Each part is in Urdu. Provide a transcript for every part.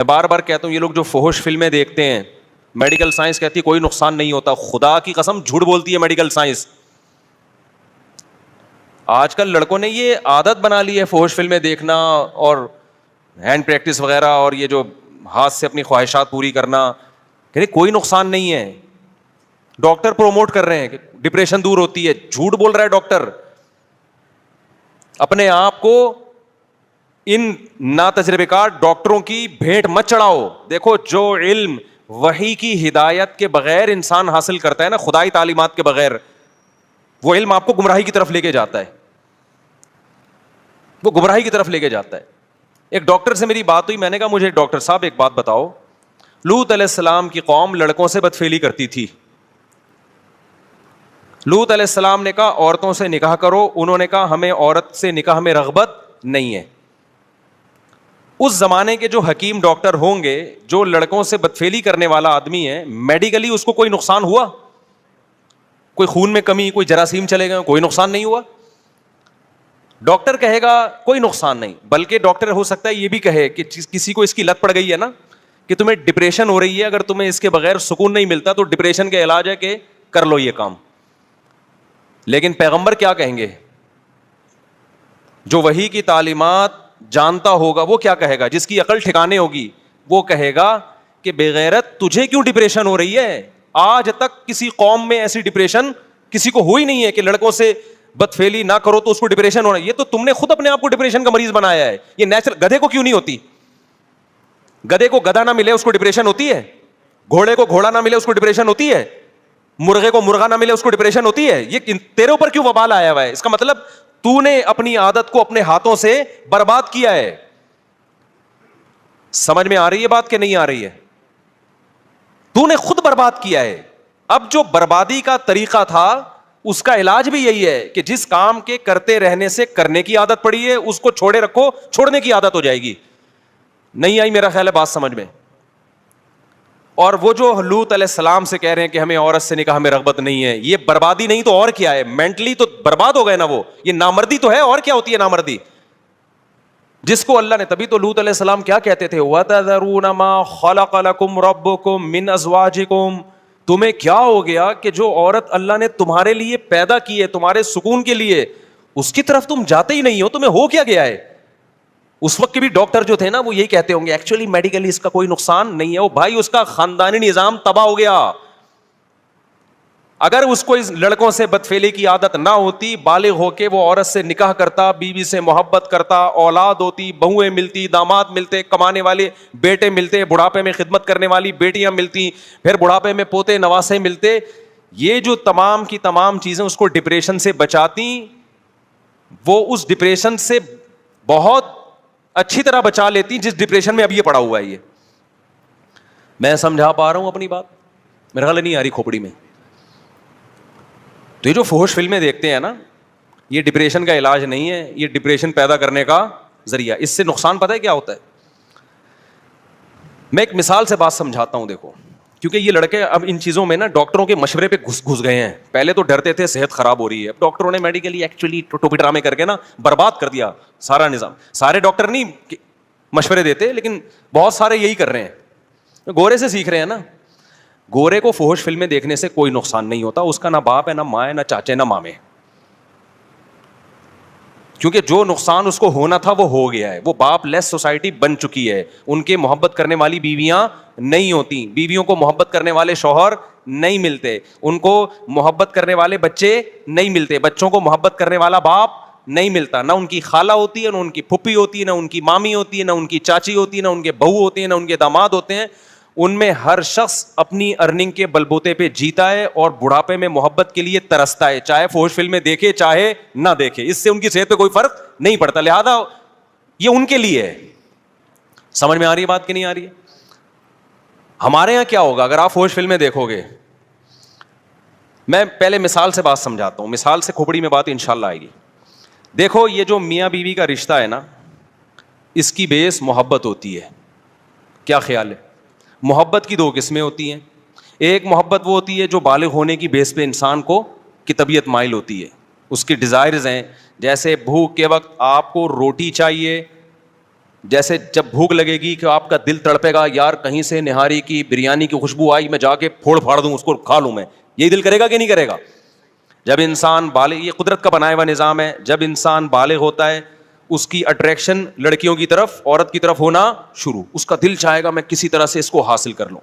میں بار بار کہتا ہوں یہ لوگ جو فحش فلمیں دیکھتے ہیں, میڈیکل سائنس کہتی ہے کوئی نقصان نہیں ہوتا, خدا کی قسم جھوٹ بولتی ہے میڈیکل سائنس. آج کل لڑکوں نے یہ عادت بنا لی ہے فحش فلمیں دیکھنا, اور ہینڈ پریکٹس وغیرہ, اور یہ جو ہاتھ سے اپنی خواہشات پوری کرنا, کہ کوئی نقصان نہیں ہے. ڈاکٹر پروموٹ کر رہے ہیں کہ ڈپریشن دور ہوتی ہے, جھوٹ بول رہا ہے ڈاکٹر. اپنے آپ کو ان ناتجربے کار ڈاکٹروں کی بھیٹ مت چڑھاؤ. دیکھو جو علم وحی کی ہدایت کے بغیر انسان حاصل کرتا ہے نا, خدائی تعلیمات کے بغیر, وہ علم آپ کو گمراہی کی طرف لے کے جاتا ہے, وہ گمراہی کی طرف لے کے جاتا ہے. ایک ڈاکٹر سے میری بات ہوئی, میں نے کہا مجھے ڈاکٹر صاحب ایک بات بتاؤ, لوط علیہ السلام کی قوم لڑکوں سے بدفعلی کرتی تھی. لوط علیہ السلام نے کہا عورتوں سے نکاح کرو, انہوں نے کہا ہمیں عورت سے نکاح میں رغبت نہیں ہے. اس زمانے کے جو حکیم ڈاکٹر ہوں گے, جو لڑکوں سے بدفعلی کرنے والا آدمی ہے, میڈیکلی اس کو کوئی نقصان ہوا؟ کوئی خون میں کمی, کوئی جراثیم چلے گئے, کوئی نقصان نہیں ہوا. ڈاکٹر کہے گا کوئی نقصان نہیں, بلکہ ڈاکٹر ہو سکتا ہے یہ بھی کہے کہ کسی کو اس کی لت پڑ گئی ہے نا, کہ تمہیں ڈپریشن ہو رہی ہے, اگر تمہیں اس کے بغیر سکون نہیں ملتا تو ڈپریشن کا علاج ہے کہ کر لو یہ کام. لیکن پیغمبر کیا کہیں گے؟ جو وحی کی تعلیمات جانتا ہوگا وہ کیا کہے گا؟ جس کی عقل ٹھکانے ہوگی وہ کہے گا کہ بے غیرت تجھے کیوں ڈپریشن ہو رہی ہے؟ آج تک کسی قوم میں ایسی ڈپریشن کسی کو ہوئی نہیں ہے کہ لڑکوں سے بدفعلی نہ کرو تو اس کو ڈپریشن ہونا. یہ تو تم نے خود اپنے آپ کو ڈپریشن کا مریض بنایا ہے. یہ نیچرل. گدھے کو کیوں نہیں ہوتی؟ گدھے کو گدھا نہ ملے اس کو ڈپریشن ہوتی ہے, گھوڑے کو گھوڑا نہ ملے اس کو ڈپریشن ہوتی ہے, مرغے کو مرغا نہ ملے اس کو ڈپریشن ہوتی ہے. یہ تیرے اوپر کیوں وبال آیا ہوا ہے؟ اس کا مطلب تو نے اپنی عادت کو اپنے ہاتھوں سے برباد کیا ہے. سمجھ میں آ رہی ہے بات کہ نہیں آ رہی ہے؟ تو نے خود برباد کیا ہے. اب جو بربادی کا طریقہ تھا اس کا علاج بھی یہی ہے کہ جس کام کے کرتے رہنے سے کرنے کی عادت پڑی ہے اس کو چھوڑے رکھو, چھوڑنے کی عادت ہو جائے گی. نہیں آئی میرا خیال ہے بات سمجھ میں؟ اور وہ جو لوط علیہ السلام سے کہہ رہے ہیں کہ ہمیں عورت سے نکاح میں رغبت نہیں ہے, یہ بربادی نہیں تو اور کیا ہے؟ مینٹلی تو برباد ہو گئے نا وہ. یہ نامردی تو ہے, اور کیا ہوتی ہے نامردی؟ جس کو اللہ نے, تبھی تو لوط علیہ السلام کیا کہتے تھے, وَتَذَرُونَ مَا خَلَقَ لَكُمْ رَبُّكُمْ مِنْ أَزْوَاجِكُمْ. تمہیں کیا ہو گیا کہ جو عورت اللہ نے تمہارے لیے پیدا کی ہے تمہارے سکون کے لیے, اس کی طرف تم جاتے ہی نہیں ہو, تمہیں ہو کیا گیا ہے؟ اس وقت کے بھی ڈاکٹر جو تھے نا وہ یہی کہتے ہوں گے ایکچولی میڈیکلی اس کا کوئی نقصان نہیں ہے. وہ بھائی اس کا خاندانی نظام تباہ ہو گیا. اگر اس کو اس لڑکوں سے بدفعلی کی عادت نہ ہوتی, بالغ ہو کے وہ عورت سے نکاح کرتا, بیوی سے محبت کرتا, اولاد ہوتی, بہویں ملتی, داماد ملتے, کمانے والے بیٹے ملتے, بڑھاپے میں خدمت کرنے والی بیٹیاں ملتی, پھر بڑھاپے میں پوتے نواسے ملتے, یہ جو تمام کی تمام چیزیں اس کو ڈپریشن سے بچاتی, وہ اس ڈپریشن سے بہت اچھی طرح بچا لیتی جس ڈپریشن میں اب یہ پڑا ہوا ہے. یہ میں سمجھا پا رہا ہوں اپنی بات؟ میرے خیال نہیں آ رہی کھوپڑی میں. تو یہ جو فحش فلمیں دیکھتے ہیں نا, یہ ڈپریشن کا علاج نہیں ہے, یہ ڈپریشن پیدا کرنے کا ذریعہ. اس سے نقصان پتہ ہے کیا ہوتا ہے؟ میں ایک مثال سے بات سمجھاتا ہوں. دیکھو, کیونکہ یہ لڑکے اب ان چیزوں میں نا ڈاکٹروں کے مشورے پہ گھس گئے ہیں. پہلے تو ڈرتے تھے صحت خراب ہو رہی ہے, اب ڈاکٹروں نے میڈیکلی ایکچولی ٹوپی ڈرامے کر کے نا برباد کر دیا سارا نظام. سارے ڈاکٹر نہیں مشورے دیتے, لیکن بہت سارے یہی کر رہے ہیں, گورے سے سیکھ رہے ہیں نا. گورے کو فحش فلمیں دیکھنے سے کوئی نقصان نہیں ہوتا, اس کا نہ باپ ہے, نہ ماں ہے, نہ چاچے, نہ مامے, کیونکہ جو نقصان اس کو ہونا تھا وہ ہو گیا ہے. وہ باپ لیس سوسائٹی بن چکی ہے, ان کے محبت کرنے والی بیویاں نہیں ہوتی, بیویوں کو محبت کرنے والے شوہر نہیں ملتے, ان کو محبت کرنے والے بچے نہیں ملتے, بچوں کو محبت کرنے والا باپ نہیں ملتا, نہ ان کی خالہ ہوتی ہے, نہ ان کی پھپھی ہوتی ہے, نہ ان کی مامی ہوتی ہے, نہ ان کی چاچی ہوتی ہے, نہ ان کے بہو ہوتے ہیں, نہ ان کے داماد ہوتے ہیں. ان میں ہر شخص اپنی ارننگ کے بلبوتے پہ جیتا ہے اور بڑھاپے میں محبت کے لیے ترستا ہے, چاہے فحش فلمیں دیکھے چاہے نہ دیکھے, اس سے ان کی صحت پہ کوئی فرق نہیں پڑتا. لہذا یہ ان کے لیے ہے. سمجھ میں آ رہی ہے بات کہ نہیں آ رہی ہے؟ ہمارے یہاں کیا ہوگا اگر آپ فحش فلمیں دیکھو گے؟ میں پہلے مثال سے بات سمجھاتا ہوں, مثال سے کھوپڑی میں بات انشاءاللہ آئے گی. دیکھو, یہ جو میاں بیوی کا رشتہ ہے نا, اس کی بیس محبت ہوتی ہے. کیا خیال ہے؟ محبت کی دو قسمیں ہوتی ہیں. ایک محبت وہ ہوتی ہے جو بالغ ہونے کی بیس پہ انسان کو کی طبیعت مائل ہوتی ہے, اس کی ڈیزائرز ہیں. جیسے بھوک کے وقت آپ کو روٹی چاہیے, جیسے جب بھوک لگے گی کہ آپ کا دل تڑپے گا, یار کہیں سے نہاری کی بریانی کی خوشبو آئی, میں جا کے پھوڑ پھاڑ دوں اس کو, کھا لوں میں, یہی دل کرے گا کہ نہیں کرے گا؟ جب انسان بالغ, یہ قدرت کا بنایا ہوا نظام ہے, جب انسان بالغ ہوتا ہے اس کی اٹریکشن لڑکیوں کی طرف, عورت کی طرف ہونا شروع, اس کا دل چاہے گا میں کسی طرح سے اس کو حاصل کر لوں.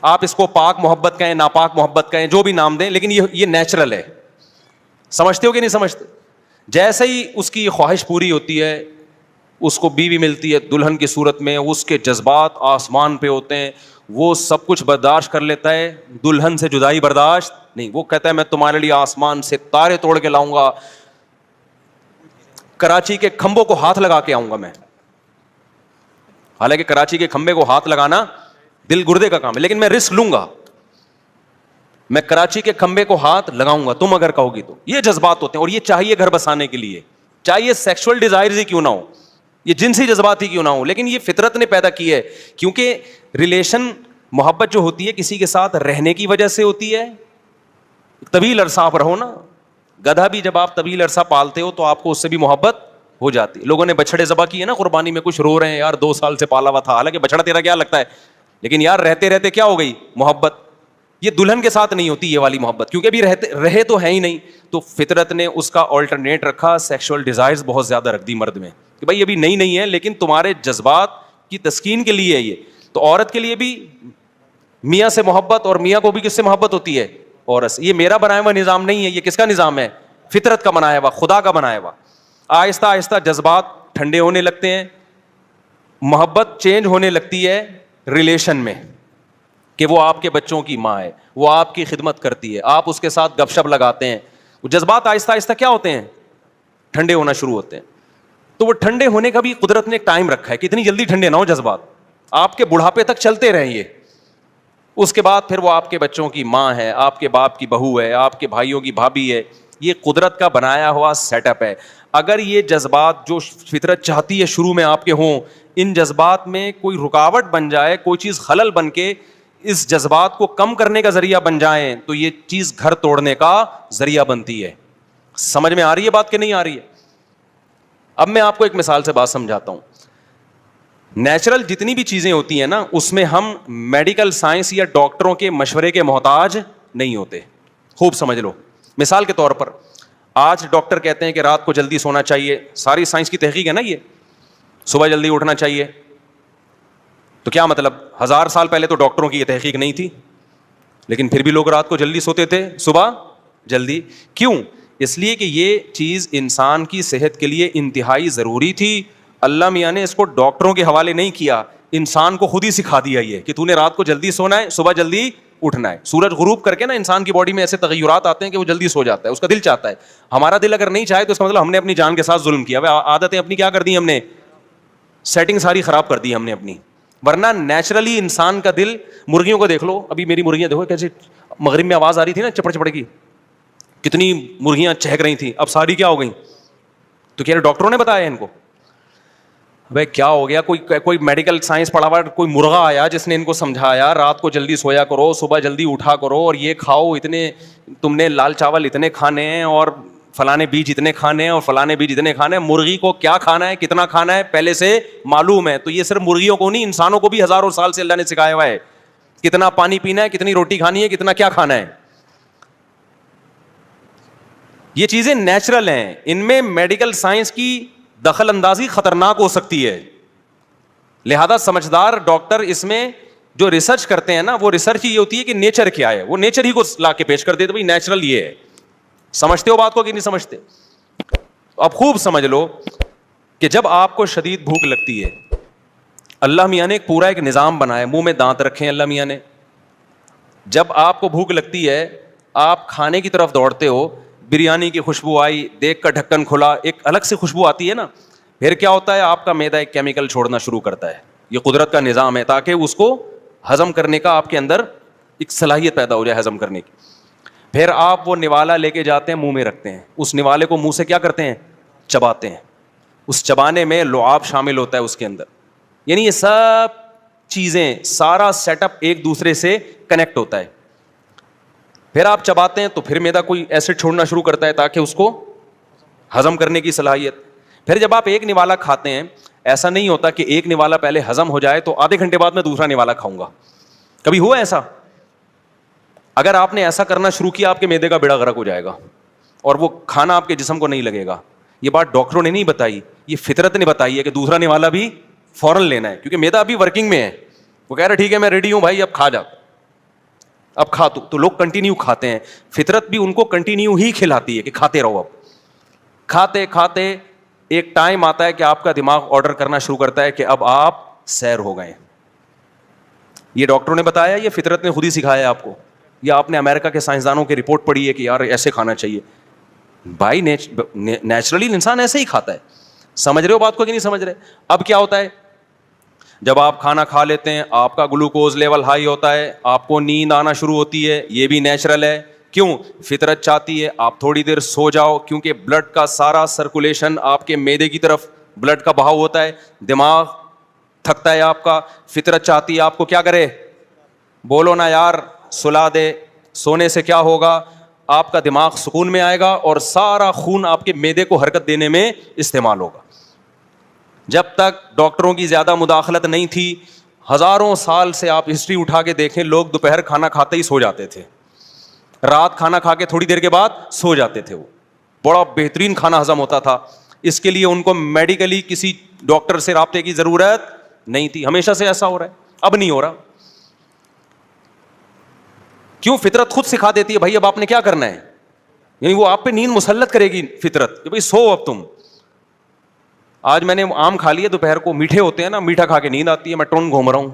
آپ اس کو پاک محبت کہیں, ناپاک محبت کہیں, جو بھی نام دیں, لیکن یہ نیچرل ہے. سمجھتے ہو کہ نہیں سمجھتے؟ جیسے ہی اس کی خواہش پوری ہوتی ہے, اس کو بیوی ملتی ہے دلہن کی صورت میں, اس کے جذبات آسمان پہ ہوتے ہیں, وہ سب کچھ برداشت کر لیتا ہے, دلہن سے جدائی برداشت نہیں. وہ کہتا ہے میں تمہارے لیے آسمان سے تارے توڑ کے لاؤں گا, کراچی کے کھمبوں کو ہاتھ لگا کے آؤں گا میں. حالانکہ کراچی کے کھمبے کو ہاتھ لگانا دل گردے کا کام ہے, لیکن میں رسک لوں گا, میں کراچی کے کھمبے کو ہاتھ لگاؤں گا تم اگر کہو گی تو. یہ جذبات ہوتے ہیں, اور یہ چاہیے گھر بسانے کے لیے, چاہیے سیکشل ڈیزائرز ہی کیوں نہ ہو, یہ جنسی جذبات ہی کیوں نہ ہو, لیکن یہ فطرت نے پیدا کی ہے. کیونکہ ریلیشن, محبت جو ہوتی ہے کسی کے ساتھ رہنے کی وجہ سے ہوتی ہے. طویل عرصہ آپ رہو نا, گدھا بھی جب آپ طویل عرصہ پالتے ہو تو آپ کو اس سے بھی محبت ہو جاتی ہے. لوگوں نے بچڑے ذبح کیے نا قربانی میں, کچھ رو رہے ہیں یار 2 سال سے پالا ہوا تھا, حالانکہ بچڑا تیرا کیا لگتا ہے, لیکن یار رہتے رہتے کیا ہو گئی محبت. یہ دلہن کے ساتھ نہیں ہوتی یہ والی محبت, کیونکہ ابھی رہے تو ہے ہی نہیں. تو فطرت نے اس کا آلٹرنیٹ رکھا, سیکشل ڈیزائرز بہت زیادہ رکھ دی مرد میں, کہ بھائی ابھی نہیں ہے, لیکن تمہارے جذبات کی تسکین کے لیے ہے یہ. تو عورت کے لیے بھی میاں سے محبت, اور میاں کو بھی کس سے محبت ہوتی ہے؟ عورت سے. یہ میرا بنایا ہوا نظام نہیں ہے, یہ کس کا نظام ہے؟ فطرت کا بنایا ہوا, خدا کا بنایا ہوا. آہستہ آہستہ جذبات ٹھنڈے ہونے لگتے ہیں, محبت چینج ہونے لگتی ہے ریلیشن میں, کہ وہ آپ کے بچوں کی ماں ہے, وہ آپ کی خدمت کرتی ہے, آپ اس کے ساتھ گپ شپ لگاتے ہیں. وہ جذبات آہستہ آہستہ کیا ہوتے ہیں؟ ٹھنڈے ہونا شروع ہوتے ہیں. تو وہ ٹھنڈے ہونے کا بھی قدرت نے ایک ٹائم رکھا ہے کہ اتنی جلدی ٹھنڈے نہ ہو جذبات, آپ کے بڑھاپے تک چلتے رہیں یہ. اس کے بعد پھر وہ آپ کے بچوں کی ماں ہے, آپ کے باپ کی بہو ہے, آپ کے بھائیوں کی بھابھی ہے. یہ قدرت کا بنایا ہوا سیٹ اپ ہے. اگر یہ جذبات جو فطرت چاہتی ہے شروع میں آپ کے ہوں, ان جذبات میں کوئی رکاوٹ بن جائے, کوئی چیز خلل بن کے اس جذبات کو کم کرنے کا ذریعہ بن جائیں, تو یہ چیز گھر توڑنے کا ذریعہ بنتی ہے. سمجھ میں آ رہی ہے بات کہ نہیں آ رہی ہے؟ اب میں آپ کو ایک مثال سے بات سمجھاتا ہوں. نیچرل جتنی بھی چیزیں ہوتی ہیں نا, اس میں ہم میڈیکل سائنس یا ڈاکٹروں کے مشورے کے محتاج نہیں ہوتے. خوب سمجھ لو. مثال کے طور پر آج ڈاکٹر کہتے ہیں کہ رات کو جلدی سونا چاہیے, ساری سائنس کی تحقیق ہے نا, یہ صبح جلدی اٹھنا چاہیے. تو کیا مطلب, 1000 سال پہلے تو ڈاکٹروں کی یہ تحقیق نہیں تھی, لیکن پھر بھی لوگ رات کو جلدی سوتے تھے, صبح جلدی. کیوں؟ اس لیے کہ یہ چیز انسان کی صحت کے لیے انتہائی ضروری تھی. اللہ میاں نے اس کو ڈاکٹروں کے حوالے نہیں کیا, انسان کو خود ہی سکھا دیا یہ کہ تو نے رات کو جلدی سونا ہے, صبح جلدی اٹھنا ہے. سورج غروب کر کے نا انسان کی باڈی میں ایسے تغیرات آتے ہیں کہ وہ جلدی سو جاتا ہے, اس کا دل چاہتا ہے. ہمارا دل اگر نہیں چاہے تو اس کا مطلب ہم نے اپنی جان کے ساتھ ظلم کیا. عادتیں اپنی کیا کر دی ہم نے, سیٹنگ ساری خراب کر دی ہم نے اپنی. ورنہ نیچرلی انسان کا دل, مرغیوں کو دیکھ لو, ابھی میری مرغیاں دیکھو کیسے مغرب میں آواز آ رہی تھی نا چپڑ چپڑ کی, کتنی مرغیاں چہک رہی تھیں, اب ساری کیا ہو گئیں؟ تو کیا ڈاکٹروں نے بتایا ان کو؟ بھائی کیا ہو گیا, کوئی میڈیکل سائنس پڑھا ہوا کوئی مرغا آیا جس نے ان کو سمجھایا رات کو جلدی سویا کرو, صبح جلدی اٹھا کرو, اور یہ کھاؤ, اتنے تم نے لال چاول اتنے کھانے ہیں, اور فلانے بیج اتنے کھانے ہیں, اور فلانے بیج اتنے کھانے ہیں. مرغی کو کیا کھانا ہے, کتنا کھانا ہے, پہلے سے معلوم ہے. تو یہ صرف مرغیوں کو نہیں, انسانوں کو بھی ہزاروں سال سے اللہ نے سکھایا ہوا ہے کتنا پانی پینا ہے, کتنی روٹی کھانی ہے, کتنا کیا کھانا ہے. یہ چیزیں نیچرل ہیں, ان میں میڈیکل سائنس کی دخل اندازی خطرناک ہو سکتی ہے. لہذا سمجھدار ڈاکٹر اس میں جو ریسرچ کرتے ہیں نا, وہ ریسرچ یہ ہوتی ہے کہ نیچر کیا ہے, وہ نیچر ہی کو لا کے پیش کر دیتے, بھائی نیچرل یہ ہے. سمجھتے ہو بات کو کہ نہیں سمجھتے؟ اب خوب سمجھ لو کہ جب آپ کو شدید بھوک لگتی ہے, اللہ میاں نے ایک پورا ایک نظام بنایا, منہ میں دانت رکھے ہیں اللہ میاں نے. جب آپ کو بھوک لگتی ہے, آپ کھانے کی طرف دوڑتے ہو, بریانی کی خوشبو آئی, دیکھ کر ڈھکن کھلا, ایک الگ سے خوشبو آتی ہے نا, پھر کیا ہوتا ہے, آپ کا معدہ ایک کیمیکل چھوڑنا شروع کرتا ہے. یہ قدرت کا نظام ہے تاکہ اس کو ہضم کرنے کا آپ کے اندر ایک صلاحیت پیدا ہو جائے ہضم کرنے کی. پھر آپ وہ نوالا لے کے جاتے ہیں, منہ میں رکھتے ہیں, اس نوالے کو منہ سے کیا کرتے ہیں, چباتے ہیں. اس چبانے میں لعاب شامل ہوتا ہے اس کے اندر, یعنی یہ سب چیزیں, سارا سیٹ اپ ایک دوسرے سے کنیکٹ ہوتا ہے. پھر آپ چباتے ہیں تو پھر معدہ کوئی ایسڈ چھوڑنا شروع کرتا ہے تاکہ اس کو ہضم کرنے کی صلاحیت. پھر جب آپ ایک نوالا کھاتے ہیں, ایسا نہیں ہوتا کہ ایک نوالا پہلے ہضم ہو جائے تو آدھے گھنٹے بعد میں دوسرا نوالا کھاؤں گا. کبھی ہوا ایسا؟ اگر آپ نے ایسا کرنا شروع کیا آپ کے معدے کا بیڑا غرق ہو جائے گا اور وہ کھانا آپ کے جسم کو نہیں لگے گا. یہ بات ڈاکٹروں نے نہیں بتائی, یہ فطرت نے بتائی ہے کہ دوسرا نوالا بھی فوراً لینا ہے, کیونکہ معدہ ابھی ورکنگ میں ہے. وہ کہہ رہا ٹھیک ہے میں ریڈی ہوں بھائی, اب کھا جا, اب کھا تو لوگ کنٹینیو کھاتے ہیں. فطرت بھی ان کو کنٹینیو ہی کھلاتی ہے کہ کھاتے رہو. اب کھاتے کھاتے ایک ٹائم آتا ہے کہ آپ کا دماغ آرڈر کرنا شروع کرتا ہے کہ اب آپ سیر ہو گئے. یہ ڈاکٹروں نے بتایا, یہ فطرت نے خود ہی سکھایا آپ کو, یا آپ نے امریکہ کے سائنسدانوں کی رپورٹ پڑھی ہے کہ یار ایسے کھانا چاہیے؟ بھائی نیچرلی انسان ایسے ہی کھاتا ہے. سمجھ رہے ہو بات کو کہ نہیں سمجھ رہے؟ اب کیا ہوتا ہے, جب آپ کھانا کھا لیتے ہیں آپ کا گلوکوز لیول ہائی ہوتا ہے, آپ کو نیند آنا شروع ہوتی ہے. یہ بھی نیچرل ہے. کیوں؟ فطرت چاہتی ہے آپ تھوڑی دیر سو جاؤ, کیونکہ بلڈ کا سارا سرکولیشن آپ کے معدے کی طرف بلڈ کا بہاؤ ہوتا ہے, دماغ تھکتا ہے آپ کا. فطرت چاہتی ہے آپ کو کیا کرے؟ بولو نا یار, سلا دے. سونے سے کیا ہوگا؟ آپ کا دماغ سکون میں آئے گا اور سارا خون آپ کے معدے کو حرکت دینے میں استعمال ہوگا. جب تک ڈاکٹروں کی زیادہ مداخلت نہیں تھی, ہزاروں سال سے آپ ہسٹری اٹھا کے دیکھیں, لوگ دوپہر کھانا کھاتے ہی سو جاتے تھے, رات کھانا کھا کے تھوڑی دیر کے بعد سو جاتے تھے. وہ بڑا بہترین کھانا ہضم ہوتا تھا. اس کے لیے ان کو میڈیکلی کسی ڈاکٹر سے رابطے کی ضرورت نہیں تھی. ہمیشہ سے ایسا ہو رہا ہے, اب نہیں ہو رہا. کیوں؟ فطرت خود سکھا دیتی ہے بھائی اب آپ نے کیا کرنا ہے. یعنی وہ آپ پہ نیند مسلط کرے گی فطرت کہ بھائی سو اب تم. آج میں نے آم کھا لیے دوپہر کو, میٹھے ہوتے ہیں نا, میٹھا کھا کے نیند آتی ہے, میں ٹون گھوم رہا ہوں.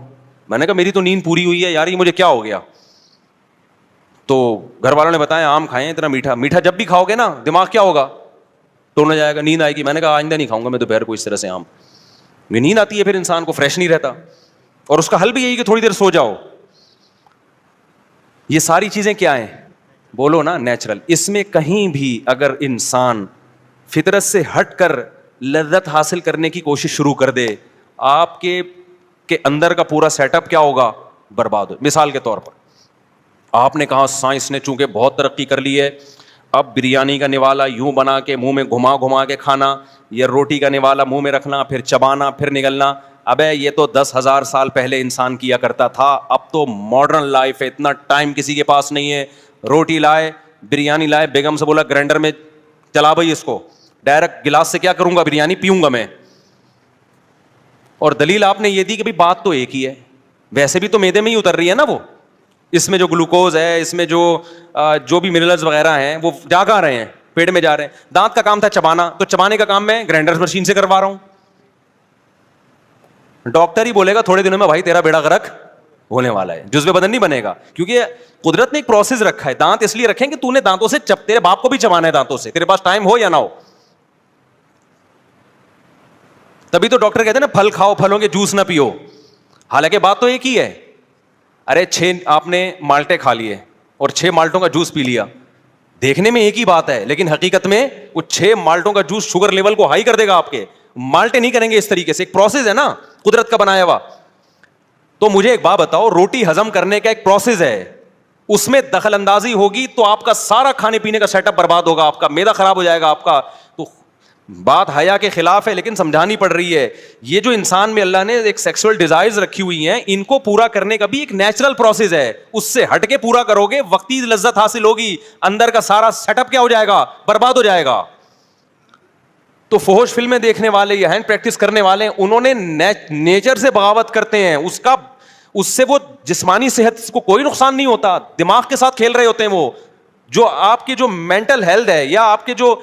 میں نے کہا میری تو نیند پوری ہوئی ہے یار, یہ مجھے کیا ہو گیا؟ تو گھر والوں نے بتایا آم کھائیں اتنا میٹھا. میٹھا جب بھی کھاؤ گے نا دماغ کیا ہوگا؟ ٹون ہو جائے گا, نیند آئے گی. میں نے کہا آئندہ نہیں کھاؤں گا میں دوپہر کو اس طرح سے آم. نیند آتی ہے پھر انسان کو, فریش نہیں رہتا. اور اس کا حل بھی یہی کہ تھوڑی دیر سو جاؤ. یہ ساری چیزیں کیا ہیں؟ بولو نا, نیچرل. اس میں کہیں بھی اگر انسان فطرت سے ہٹ کر لذت حاصل کرنے کی کوشش شروع کر دے, آپ کے اندر کا پورا سیٹ اپ کیا ہوگا؟ برباد ہو. مثال کے طور پر آپ نے کہا سائنس نے چونکہ بہت ترقی کر لی ہے, اب بریانی کا نوالا یوں بنا کے منہ میں گھما گھما کے کھانا, یا روٹی کا نوالا منہ میں رکھنا پھر چبانا پھر نگلنا. ابے یہ تو 10,000 سال پہلے انسان کیا کرتا تھا. اب تو ماڈرن لائف ہے, اتنا ٹائم کسی کے پاس نہیں ہے. روٹی لائے, بریانی لائے, بیگم سے بولا گرینڈر میں چلا بھائی اس کو, ڈائریکٹ گلاس سے کیا کروں گا, بریانی پیوں گا میں. اور دلیل آپ نے یہ دی کہ بھائی بات تو ایک ہی ہے, ویسے بھی تو میدے میں ہی اتر رہی ہے نا وہ. اس میں جو گلوکوز ہے, اس میں جو بھی منرلز وغیرہ ہیں وہ جا کہاں رہے ہیں؟ پیٹ میں جا رہے ہیں. دانت کا کام تھا چبانا, تو چبانے کا کام میں گرینڈر مشین سے کروا رہا ہوں. ڈاکٹر ہی بولے گا تھوڑے دنوں میں بھائی تیرا بیڑا غرق ہونے والا ہے, جزو بدن نہیں بنے گا. کیونکہ قدرت نے ایک پروسیس رکھا ہے. دانت اس لیے رکھیں کہ تو نے دانتوں سے تیرے باپ کو بھی چبانا ہے دانتوں سے, تیرے پاس ٹائم ہو یا نہ ہو. تبھی تو ڈاکٹر کہتے ہیں نا پھل کھاؤ, پھلوں کے جوس نہ پیو. حالانکہ بات تو ایک ہی ہے. ارے 6 آپ نے مالٹے کھا لیے اور 6 مالٹوں کا جوس پی لیا, دیکھنے میں ایک ہی بات ہے, لیکن حقیقت میں وہ 6 مالٹوں کا جوس شوگر لیول کو ہائی کر دے گا آپ کے. مالٹے نہیں کریں گے اس طریقے سے. ایک پروسیس ہے نا قدرت کا بنایا ہوا. تو مجھے ایک بات بتاؤ, روٹی ہضم کرنے کا ایک پروسیس ہے, اس میں دخل اندازی ہوگی تو آپ کا سارا کھانے پینے کا سیٹ اپ برباد ہوگا, آپ کا معدہ خراب ہو جائے گا آپ کا. تو بات حیا کے خلاف ہے لیکن سمجھانی پڑ رہی ہے. یہ جو انسان میں اللہ نے ایک سیکسول ڈیزائرز رکھی ہوئی ہیں, ان کو پورا کرنے کا بھی ایک نیچرل پروسیس ہے. اس سے ہٹ کے پورا کرو گے وقتی لذت حاصل ہوگی, اندر کا سارا سیٹ اپ کیا ہو جائے گا؟ برباد ہو جائے گا. تو فحش فلمیں دیکھنے والے یا ہینڈ پریکٹس کرنے والے, انہوں نے نیچر سے بغاوت کرتے ہیں. اس سے وہ جسمانی صحت کو کوئی نقصان نہیں ہوتا, دماغ کے ساتھ کھیل رہے ہوتے ہیں. وہ جو آپ کی جو مینٹل ہیلتھ ہے, یا آپ کے جو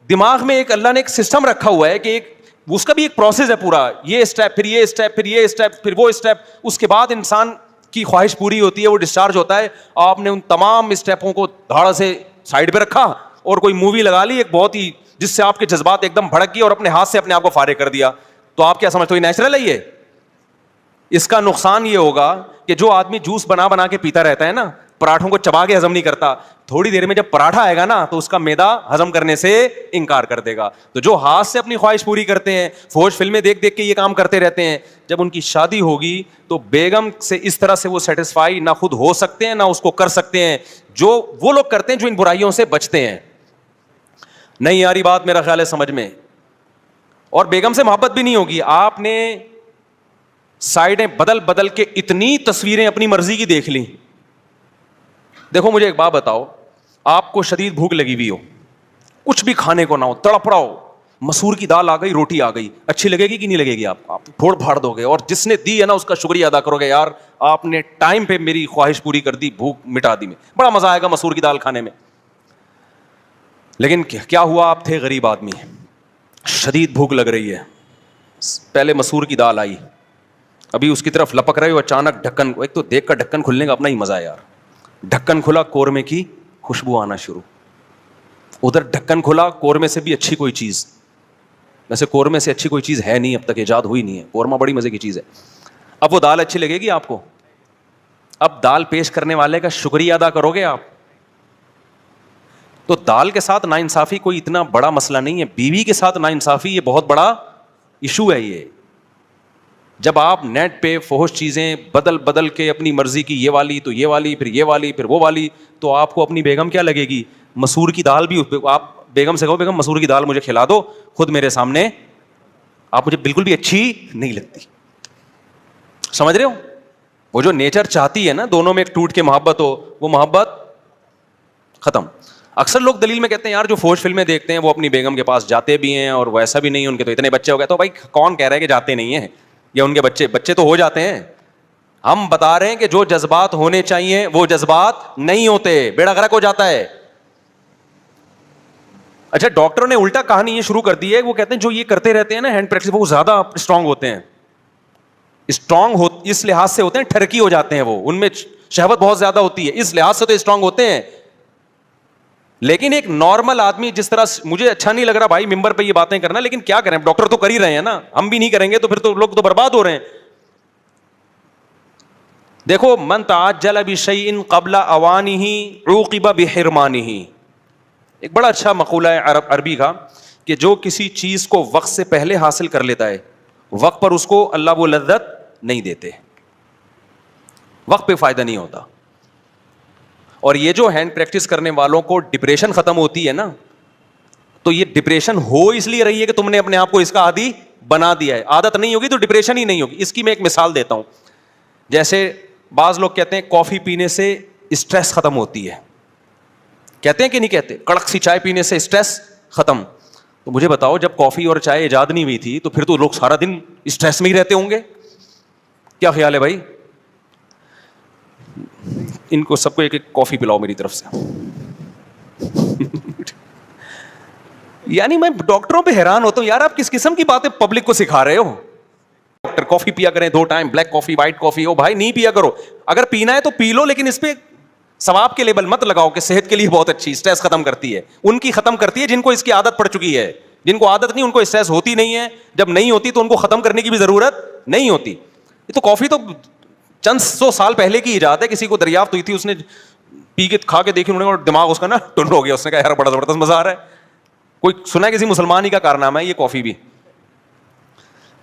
دماغ میں ایک اللہ نے ایک سسٹم رکھا ہوا ہے کہ ایک اس کا بھی ایک پروسیس ہے پورا, یہ اسٹیپ پھر یہ اسٹیپ پھر یہ اسٹیپ پھر وہ اسٹیپ, اس کے بعد انسان کی خواہش پوری ہوتی ہے, وہ ڈسچارج ہوتا ہے. آپ نے ان تمام اسٹیپوں کو دھاڑ سے سائڈ پہ رکھا اور کوئی مووی لگا لی ایک بہت ہی, جس سے آپ کے جذبات ایک دم بھڑک گئے اور اپنے ہاتھ سے اپنے آپ کو فارغ کر دیا. تو آپ کیا سمجھتے ہو یہ نیچرل ہے؟ یہ اس کا نقصان یہ ہوگا کہ جو آدمی جوس بنا کے پیتا رہتا ہے نا, پراٹھوں کو چبا کے ہضم نہیں کرتا, تھوڑی دیر میں جب پراٹھا آئے گا نا تو اس کا معدہ ہضم کرنے سے انکار کر دے گا. تو جو ہاتھ سے اپنی خواہش پوری کرتے ہیں, فوج فلمیں دیکھ دیکھ کے یہ کام کرتے رہتے ہیں, جب ان کی شادی ہوگی تو بیگم سے اس طرح سے وہ سیٹسفائی نہ خود ہو سکتے ہیں نہ اس کو کر سکتے ہیں, جو وہ لوگ کرتے ہیں جو ان برائیوں سے بچتے ہیں. نہیں آ رہی بات میرا خیال ہے سمجھ میں؟ اور بیگم سے محبت بھی نہیں ہوگی. آپ نے سائڈیں بدل بدل کے اتنی تصویریں اپنی مرضی کی دیکھ لی. دیکھو مجھے ایک بات بتاؤ, آپ کو شدید بھوک لگی ہوئی ہو, کچھ بھی کھانے کو نہ ہو, تڑپ رہا ہو, مسور کی دال آ گئی, روٹی آ گئی, اچھی لگے گی کہ نہیں لگے گی؟ آپ پھوڑ پھاڑ دو گے, اور جس نے دی ہے نا اس کا شکریہ ادا کرو گے, یار آپ نے ٹائم پہ میری خواہش پوری کر دی, بھوک مٹا دی, میں بڑا مزہ آئے گا مسور کی دال کھانے میں. لیکن کیا ہوا, آپ تھے غریب آدمی, شدید بھوک لگ رہی ہے, پہلے مسور کی دال آئی, ابھی اس کی طرف لپک رہے ہو, اچانک ڈھکن, ایک تو دیکھ کر ڈھکن کھلنے کا اپنا ہی مزہ ہے یار, ڈھکن کھلا, قورمے کی خوشبو آنا شروع, ادھر ڈھکن کھلا, قورمے سے بھی اچھی کوئی چیز, ویسے قورمے سے اچھی کوئی چیز ہے نہیں, اب تک ایجاد ہوئی نہیں ہے, قورمہ بڑی مزے کی چیز ہے. اب وہ دال اچھی لگے گی آپ کو؟ اب دال پیش کرنے والے کا شکریہ ادا کرو گے آپ؟ تو دال کے ساتھ ناانصافی کوئی اتنا بڑا مسئلہ نہیں ہے, بیوی کے ساتھ ناانصافی یہ بہت بڑا ایشو ہے. یہ جب آپ نیٹ پہ فحش چیزیں بدل بدل کے اپنی مرضی کی, یہ والی تو یہ والی, پھر یہ والی, پھر وہ والی, تو آپ کو اپنی بیگم کیا لگے گی؟ مسور کی دال بھی, آپ بیگم سے کہو بیگم مسور کی دال مجھے کھلا دو, خود میرے سامنے آپ مجھے بالکل بھی اچھی نہیں لگتی. سمجھ رہے ہو؟ وہ جو نیچر چاہتی ہے نا دونوں میں ایک ٹوٹ کے محبت ہو, وہ محبت ختم. اکثر لوگ دلیل میں کہتے ہیں یار جو فوج فلمیں دیکھتے ہیں وہ اپنی بیگم کے پاس جاتے بھی ہیں, اور ویسا بھی نہیں, ان کے تو اتنے بچے ہو گئے. تو بھائی کون کہہ رہا ہے کہ جاتے نہیں ہیں, یا ان کے بچے تو ہو جاتے ہیں. ہم بتا رہے ہیں کہ جو جذبات ہونے چاہیے وہ جذبات نہیں ہوتے, بیڑا غرق ہو جاتا ہے. اچھا, ڈاکٹروں نے الٹا کہانی یہ شروع کر دی ہے, وہ کہتے ہیں جو یہ کرتے رہتے ہیں نا ہینڈ پریکٹس, وہ زیادہ اسٹرانگ ہوتے ہیں. اسٹرانگ اس لحاظ سے ہوتے ہیں, ٹھرکی ہو جاتے ہیں وہ, ان میں شہوت بہت زیادہ ہوتی ہے, اس لحاظ سے تو اسٹرانگ ہوتے ہیں. لیکن ایک نارمل آدمی جس طرح, مجھے اچھا نہیں لگ رہا بھائی ممبر پہ یہ باتیں کرنا, لیکن کیا کریں, ڈاکٹر تو کر ہی رہے ہیں نا, ہم بھی نہیں کریں گے تو پھر تو لوگ تو برباد ہو رہے ہیں. دیکھو, من تعجل بشیء قبل اوانہ عوقب بحرمانہ, ایک بڑا اچھا مقولہ ہے عربی کا, کہ جو کسی چیز کو وقت سے پہلے حاصل کر لیتا ہے, وقت پر اس کو اللہ وہ لذت نہیں دیتے, وقت پہ فائدہ نہیں ہوتا. اور یہ جو ہینڈ پریکٹس کرنے والوں کو ڈپریشن ختم ہوتی ہے نا, تو یہ ڈپریشن ہو اس لیے رہی ہے کہ تم نے اپنے آپ کو اس کا عادی بنا دیا ہے. عادت نہیں ہوگی تو ڈپریشن ہی نہیں ہوگی. اس کی میں ایک مثال دیتا ہوں. جیسے بعض لوگ کہتے ہیں کافی پینے سے اسٹریس ختم ہوتی ہے, کہتے ہیں کہ نہیں کہتے, کڑک سی چائے پینے سے اسٹریس ختم. تو مجھے بتاؤ, جب کافی اور چائے ایجاد نہیں ہوئی تھی تو پھر تو لوگ سارا دن اسٹریس میں ہی رہتے ہوں گے. کیا خیال ہے بھائی؟ ان کو سب کو ایک ایک کافی پلاؤ میری طرف سے. یعنی میں ڈاکٹروں پہ حیران ہوتا ہوں, یار آپ کس قسم کی باتیں پبلک کو سکھا رہے ہو. ڈاکٹر کافی پیا کریں 2 ٹائم, بلیک کافی, وائٹ کافی, ہو بھائی نہیں پیا کرو, اگر پینا ہے تو پی لو, لیکن اس پہ ثواب کے لیبل مت لگاؤ کہ صحت کے لیے بہت اچھی, اسٹریس ختم کرتی ہے. ان کی ختم کرتی ہے جن کو اس کی عادت پڑ چکی ہے, جن کو عادت نہیں ان کو اسٹریس ہوتی نہیں ہے. جب نہیں ہوتی تو ان کو ختم کرنے کی بھی ضرورت نہیں ہوتی. یہ تو کافی تو چند 100 سال پہلے کی ایجاد ہے, کسی کو دریافت ہوئی تھی, اس نے پی کے کھا کے دیکھی انہوں نے, دماغ اس کا نا ٹن ہو گیا, اس نے کہا یار بڑا زبردست مزہ آ رہا ہے. کوئی سنا ہے کسی مسلمان ہی کا کارنامہ ہے یہ کافی بھی؟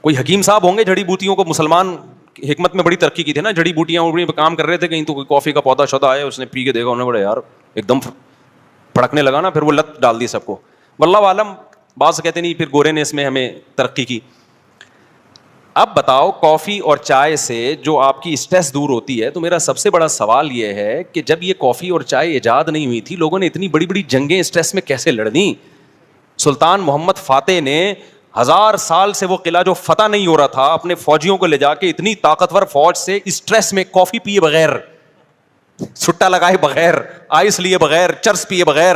کوئی حکیم صاحب ہوں گے, جڑی بوٹیوں کو مسلمان حکمت میں بڑی ترقی کی تھی نا, جڑی بوٹیاں پہ کام کر رہے تھے, کہیں تو کوئی کافی کا پودا شودا آیا, اس نے پی کے دیکھا, انہوں نے بڑا یار ایک دم پھڑکنے لگا نا, پھر وہ لت ڈال دی سب کو. واللہ عالم, بعض کہتے نہیں پھر گورے نے اس میں ہمیں ترقی کی. اب بتاؤ, کافی اور چائے سے جو آپ کی اسٹریس دور ہوتی ہے, تو میرا سب سے بڑا سوال یہ ہے کہ جب یہ کافی اور چائے ایجاد نہیں ہوئی تھی, لوگوں نے اتنی بڑی بڑی جنگیں اسٹریس میں کیسے لڑنی؟ سلطان محمد فاتح نے 1000 سال سے وہ قلعہ جو فتح نہیں ہو رہا تھا, اپنے فوجیوں کو لے جا کے اتنی طاقتور فوج سے اسٹریس میں کافی پیے بغیر, چھٹا لگائے بغیر, آئس لیے بغیر, چرس پیے بغیر,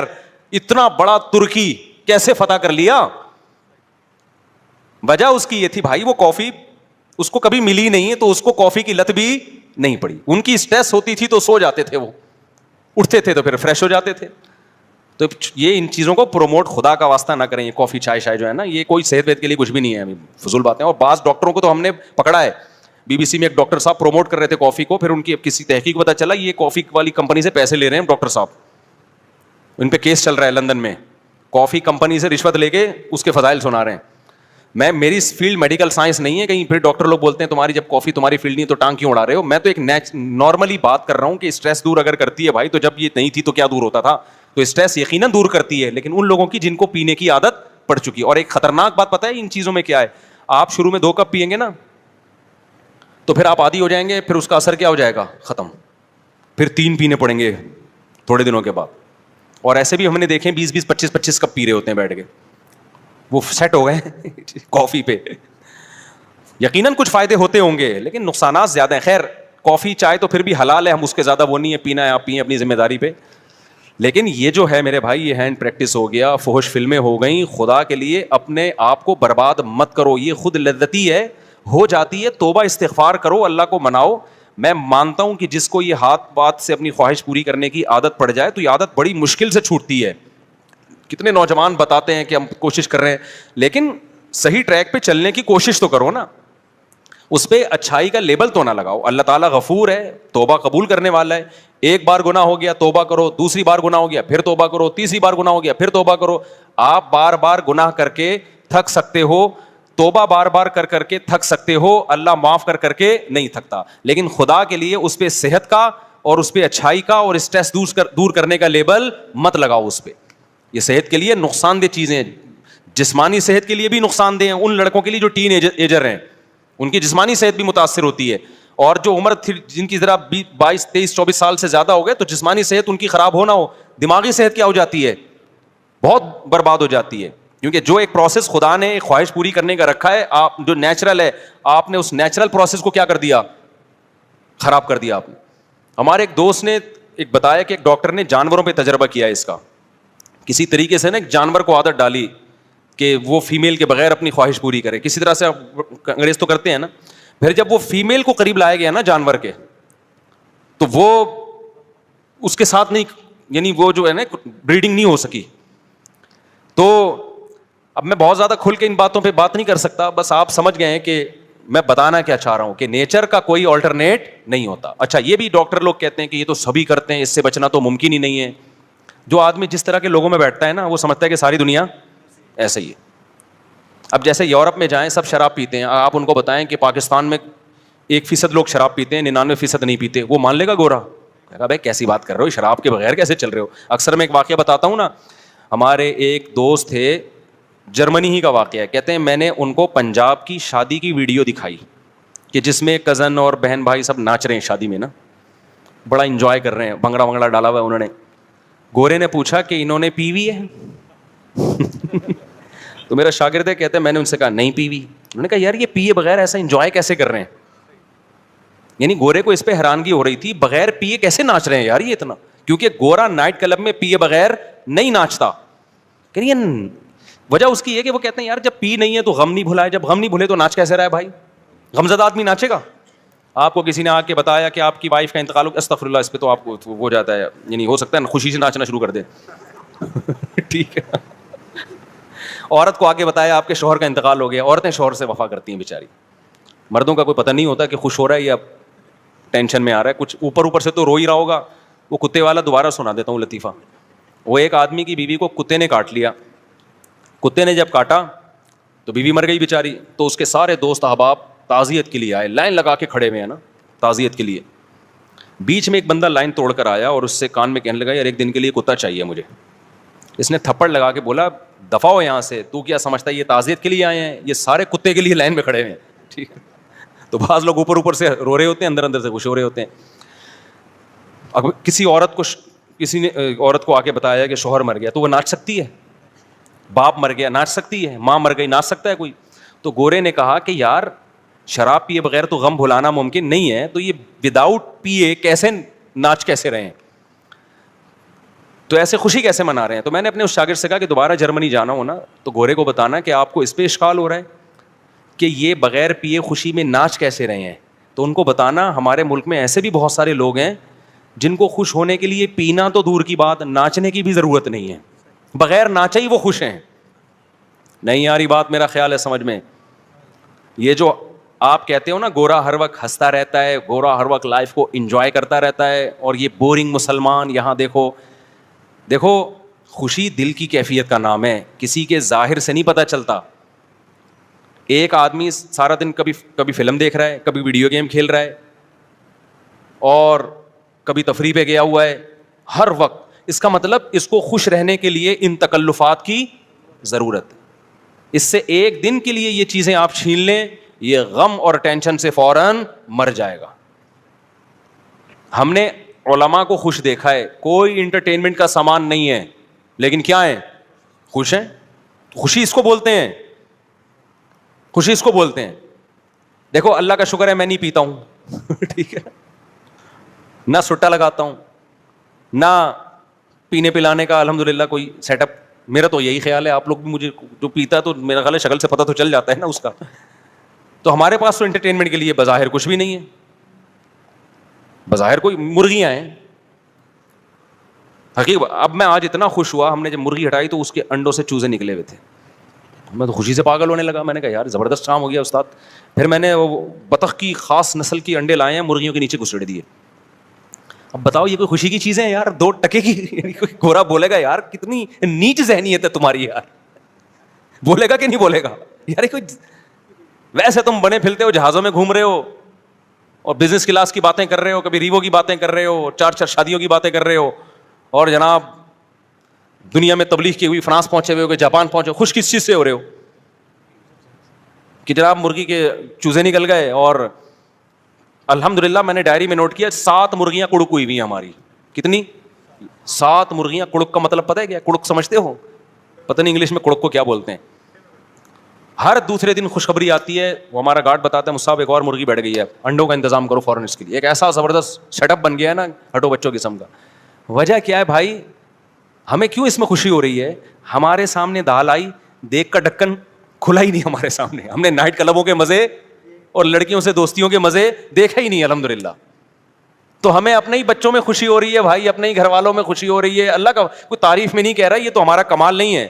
اتنا بڑا ترکی کیسے فتح کر لیا؟ وجہ اس کی یہ تھی بھائی, وہ کافی اس کو کبھی ملی نہیں ہے, تو اس کو کافی کی لت بھی نہیں پڑی. ان کی اسٹریس ہوتی تھی تو سو جاتے تھے, وہ اٹھتے تھے تو پھر فریش ہو جاتے تھے. تو یہ ان چیزوں کو پروموٹ خدا کا واسطہ نہ کریں. یہ کافی چائے شائے جو ہے نا, یہ کوئی صحت ویت کے لیے کچھ بھی نہیں ہے, فضول باتیں. اور بعض ڈاکٹروں کو تو ہم نے پکڑا ہے, بی بی سی میں ایک ڈاکٹر صاحب پروموٹ کر رہے تھے کافی کو, پھر ان کی کسی تحقیق پتہ چلا یہ کافی والی کمپنی سے پیسے لے رہے ہیں ڈاکٹر صاحب, ان پہ کیس چل رہا ہے لندن میں, کافی کمپنی سے رشوت لے کے اس کے فضائل سنا رہے ہیں. میری فیلڈ میڈیکل سائنس نہیں ہے, کہیں پھر ڈاکٹر لوگ بولتے ہیں تمہاری جب کافی تمہاری فیلڈ نہیں تو ٹانگ کیوں اڑا رہے ہو. میں تو ایک نارملی بات کر رہا ہوں کہ اسٹریس دور اگر کرتی ہے بھائی, تو جب یہ نہیں تھی تو کیا دور ہوتا تھا. تو اسٹریس یقیناً دور کرتی ہے, لیکن ان لوگوں کی جن کو پینے کی عادت پڑ چکی. اور ایک خطرناک بات پتہ ہے ان چیزوں میں کیا ہے, آپ شروع میں 2 کپ پیئیں گے نا تو پھر آپ عادی ہو جائیں گے, پھر اس کا اثر کیا ہو جائے گا, ختم. پھر 3 پینے پڑیں گے تھوڑے دنوں کے بعد. اور ایسے بھی ہم نے دیکھے 20-20, 25-25 کپ پی رہے ہوتے ہیں بیٹھ کے, وہ سیٹ ہو گئے کافی پہ. یقیناً کچھ فائدے ہوتے ہوں گے لیکن نقصانات زیادہ ہیں. خیر کافی چائے تو پھر بھی حلال ہے, ہم اس کے زیادہ وہ نہیں ہے, پینا ہے آپ پئیں اپنی ذمہ داری پہ. لیکن یہ جو ہے میرے بھائی, یہ ہینڈ پریکٹس ہو گیا, فحش فلمیں ہو گئیں. خدا کے لیے اپنے آپ کو برباد مت کرو, یہ خود لذتی ہے, ہو جاتی ہے. توبہ استغفار کرو, اللہ کو مناؤ. میں مانتا ہوں کہ جس کو یہ ہاتھ بات سے اپنی خواہش پوری کرنے کی عادت پڑ جائے تو یہ عادت بڑی مشکل سے چھوٹتی ہے. کتنے نوجوان بتاتے ہیں کہ ہم کوشش کر رہے ہیں, لیکن صحیح ٹریک پہ چلنے کی کوشش تو کرو نا, اس پہ اچھائی کا لیبل تو نہ لگاؤ. اللہ تعالیٰ غفور ہے, توبہ قبول کرنے والا ہے. ایک بار گناہ ہو گیا توبہ کرو, دوسری بار گناہ ہو گیا پھر توبہ کرو, تیسری بار گناہ ہو گیا پھر توبہ کرو. آپ بار بار گناہ کر کے تھک سکتے ہو, توبہ بار بار کر کر کے تھک سکتے ہو, اللہ معاف کر کر کے نہیں تھکتا. لیکن خدا کے لیے اس پہ صحت کا اور اس پہ اچھائی کا اور اسٹریس دور کرنے کا لیبل مت لگاؤ اس پہ. یہ صحت کے لیے نقصان دہ چیزیں ہیں, جسمانی صحت کے لیے بھی نقصان دہ ہیں. ان لڑکوں کے لیے جو ٹین ایجر ہیں ان کی جسمانی صحت بھی متاثر ہوتی ہے, اور جو عمر جن کی ذرا 22, 23, 24 سال سے زیادہ ہو گئے تو جسمانی صحت ان کی خراب ہونا ہو, دماغی صحت کیا ہو جاتی ہے, بہت برباد ہو جاتی ہے. کیونکہ جو ایک پروسیس خدا نے ایک خواہش پوری کرنے کا رکھا ہے, آپ جو نیچرل ہے, آپ نے اس نیچرل پروسیس کو کیا کر دیا, خراب کر دیا آپ نے. ہمارے ایک دوست نے ایک بتایا کہ ایک ڈاکٹر نے جانوروں پہ تجربہ کیا اس کا. کسی طریقے سے نا ایک جانور کو عادت ڈالی کہ وہ فیمیل کے بغیر اپنی خواہش پوری کرے, کسی طرح سے انگریز تو کرتے ہیں نا. پھر جب وہ فیمیل کو قریب لایا گیا نا جانور کے, تو وہ اس کے ساتھ نہیں, یعنی وہ جو ہے نا بریڈنگ نہیں ہو سکی. تو اب میں بہت زیادہ کھل کے ان باتوں پہ بات نہیں کر سکتا, بس آپ سمجھ گئے ہیں کہ میں بتانا کیا چاہ رہا ہوں کہ نیچر کا کوئی آلٹرنیٹ نہیں ہوتا. اچھا یہ بھی ڈاکٹر لوگ کہتے ہیں کہ یہ تو سبھی کرتے ہیں, اس سے بچنا تو ممکن ہی نہیں ہے. جو آدمی جس طرح کے لوگوں میں بیٹھتا ہے نا وہ سمجھتا ہے کہ ساری دنیا ایسے ہی ہے. اب جیسے یورپ میں جائیں سب شراب پیتے ہیں, آپ ان کو بتائیں کہ پاکستان میں 1% لوگ شراب پیتے ہیں, 99% نہیں پیتے, وہ مان لے گا گورا؟ کہا بھائی کیسی بات کر رہے ہو, شراب کے بغیر کیسے چل رہے ہو. اکثر میں ایک واقعہ بتاتا ہوں نا, ہمارے ایک دوست تھے, جرمنی ہی کا واقعہ ہے, کہتے ہیں میں نے ان کو پنجاب کی شادی کی ویڈیو دکھائی کہ جس میں کزن اور بہن بھائی سب ناچ رہے ہیں شادی میں نا, بڑا انجوائے کر رہے ہیں, بھنگڑا ونگڑا ڈالا ہوا ہے انہوں نے. گورے نے پوچھا کہ انہوں نے پی ہوئی ہے تو میرا شاگرد ہے, کہتے ہیں میں نے ان سے کہا نہیں پی ہوئی. انہوں نے کہا یار یہ پیے بغیر ایسا انجوائے کیسے کر رہے ہیں, یعنی گورے کو اس پہ حیرانگی ہو رہی تھی, بغیر پیے کیسے ناچ رہے ہیں یار یہ اتنا, کیونکہ گورا نائٹ کلب میں پیے بغیر نہیں ناچتا. کہ وجہ اس کی یہ کہ وہ کہتے ہیں یار جب پی نہیں ہے تو غم نہیں بھلائے, جب غم نہیں بھولے تو ناچ کیسے رہا ہے بھائی, غمزدہ آدمی ناچے گا. آپ کو کسی نے آ کے بتایا کہ آپ کی وائف کا انتقال ہو, استغفر اللہ, اس پہ تو آپ کو ہو جاتا ہے, یعنی ہو سکتا ہے خوشی سے ناچنا شروع کر دے ٹھیک ہے. عورت کو آگے بتایا آپ کے شوہر کا انتقال ہو گیا, عورتیں شوہر سے وفا کرتی ہیں بیچاری, مردوں کا کوئی پتہ نہیں ہوتا کہ خوش ہو رہا ہے یا ٹینشن میں آ رہا ہے, کچھ اوپر سے تو رو ہی رہا ہوگا. وہ کتے والا دوبارہ سنا دیتا ہوں لطیفہ. وہ ایک آدمی کی بیوی کو کتے نے کاٹ لیا, کتے نے جب کاٹا تو بیوی مر گئی بیچاری, تو اس کے سارے دوست احباب تعزیت کے لیے آئے, لائن لگا کے کھڑے ہوئے ہیں نا تعزیت کے لیے. بیچ میں ایک بندہ لائن توڑ کر آیا اور اس سے کان میں کہنے لگا یار ایک دن کے لیے کتا چاہیے مجھے. اس نے تھپڑ لگا کے بولا دفع ہو یہاں سے, تو کیا سمجھتا ہے یہ تعزیت کے لیے آئے ہیں, یہ سارے کتے کے لیے لائن میں کھڑے ہوئے ہیں. ٹھیک ہے, تو بعض لوگ اوپر سے رو رہے ہوتے ہیں, اندر سے خوش ہو رہے ہوتے ہیں. اب کسی نے عورت کو آ کے بتایا کہ شوہر مر گیا, تو وہ ناچ سکتی ہے؟ باپ مر گیا ناچ سکتی ہے؟ ماں مر گئی ناچ سکتا ہے کوئی؟ تو گورے نے کہا کہ یار شراب پیے بغیر تو غم بھلانا ممکن نہیں ہے, تو یہ وداؤٹ پیے کیسے ناچ کیسے رہے ہیں, تو ایسے خوشی کیسے منا رہے ہیں. تو میں نے اپنے اس شاگرد سے کہا کہ دوبارہ جرمنی جانا ہو نا تو گورے کو بتانا کہ آپ کو اس پہ اشکال ہو رہا ہے کہ یہ بغیر پیے خوشی میں ناچ کیسے رہے ہیں. تو ان کو بتانا ہمارے ملک میں ایسے بھی بہت سارے لوگ ہیں جن کو خوش ہونے کے لیے پینا تو دور کی بات, ناچنے کی بھی ضرورت نہیں ہے, بغیر ناچے ہی وہ خوش ہیں. نہیں آ رہی بات میرا خیال ہے سمجھ میں. یہ جو آپ کہتے ہو نا گورا ہر وقت ہنستا رہتا ہے, گورا ہر وقت لائف کو انجوائے کرتا رہتا ہے, اور یہ بورنگ مسلمان, یہاں دیکھو خوشی دل کی کیفیت کا نام ہے, کسی کے ظاہر سے نہیں پتہ چلتا. ایک آدمی سارا دن کبھی فلم دیکھ رہا ہے, کبھی ویڈیو گیم کھیل رہا ہے, اور کبھی تفریح پہ گیا ہوا ہے ہر وقت, اس کا مطلب اس کو خوش رہنے کے لیے ان تکلفات کی ضرورت ہے. اس سے ایک دن کے لیے یہ چیزیں آپ چھین لیں, یہ غم اور ٹینشن سے فوراً مر جائے گا. ہم نے علماء کو خوش دیکھا ہے, کوئی انٹرٹینمنٹ کا سامان نہیں ہے لیکن کیا ہے, خوش ہیں. خوشی اس کو بولتے ہیں, خوشی اس کو بولتے ہیں. دیکھو اللہ کا شکر ہے میں نہیں پیتا ہوں ٹھیک ہے, نہ سٹا لگاتا ہوں, نہ پینے پلانے کا الحمدللہ کوئی سیٹ اپ. میرا تو یہی خیال ہے, آپ لوگ بھی مجھے جو پیتا ہے تو میرا خیال ہے شکل سے پتہ تو چل جاتا ہے نا اس کا. تو ہمارے پاس تو انٹرٹینمنٹ کے لیے بظاہر کچھ بھی نہیں ہے, بظاہر کوئی مرغیاں ہیں حقیقت. اب میں آج اتنا خوش ہوا, ہم نے جب مرغی ہٹائی تو اس کے انڈوں سے چوزے نکلے ہوئے تھے. میں تو خوشی سے پاگل ہونے لگا, میں نے کہا یار زبردست کام ہو گیا استاد. پھر میں نے وہ بطخ کی خاص نسل کی انڈے لائے ہیں, مرغیوں کے نیچے گھسڑ دیے. اب بتاؤ یہ کوئی خوشی کی چیزیں ہیں یار, 2 ٹکے کی. کوئی گورا بولے گا یار کتنی نیچ ذہنیت ہے تمہاری یار, بولے گا کہ نہیں بولے گا یار. کوئی ویسے تم بنے پھرتے ہو, جہازوں میں گھوم رہے ہو اور بزنس کلاس کی باتیں کر رہے ہو, کبھی ریوو کی باتیں کر رہے ہو, 4 شادیوں کی باتیں کر رہے ہو, اور جناب دنیا میں تبلیغ کی ہوئی فرانس پہنچے ہوئے ہو کہ جاپان پہنچے ہو. خوش کس چیز سے ہو رہے ہو کہ جناب مرغی کے چوزے نکل گئے. اور الحمدللہ میں نے ڈائری میں نوٹ کیا 7 مرغیاں کڑک ہوئی ہوئی ہیں ہماری. کتنی؟ 7 مرغیاں. کڑک کا مطلب پتہ ہے کیا؟ کڑک سمجھتے ہو؟ پتہ نہیں انگلش میں کڑک کو کیا بولتے ہیں. ہر دوسرے دن خوشخبری آتی ہے, وہ ہمارا گارڈ بتاتا ہے مصعب ایک اور مرغی بیٹھ گئی ہے, انڈوں کا انتظام کرو فوراً اس کے لیے. ایک ایسا زبردست سیٹ اپ بن گیا ہے نا ہٹو بچوں قسم کا. وجہ کیا ہے بھائی, ہمیں کیوں اس میں خوشی ہو رہی ہے؟ ہمارے سامنے دال آئی, دیکھ کا ڈھکن کھلا ہی نہیں ہمارے سامنے. ہم نے نائٹ کلبوں کے مزے اور لڑکیوں سے دوستیوں کے مزے دیکھا ہی نہیں الحمدللہ. تو ہمیں اپنے ہی بچوں میں خوشی ہو رہی ہے بھائی, اپنے ہی گھر والوں میں خوشی ہو رہی ہے. اللہ کا کوئی تعریف میں نہیں کہہ رہا, یہ تو ہمارا کمال نہیں ہے.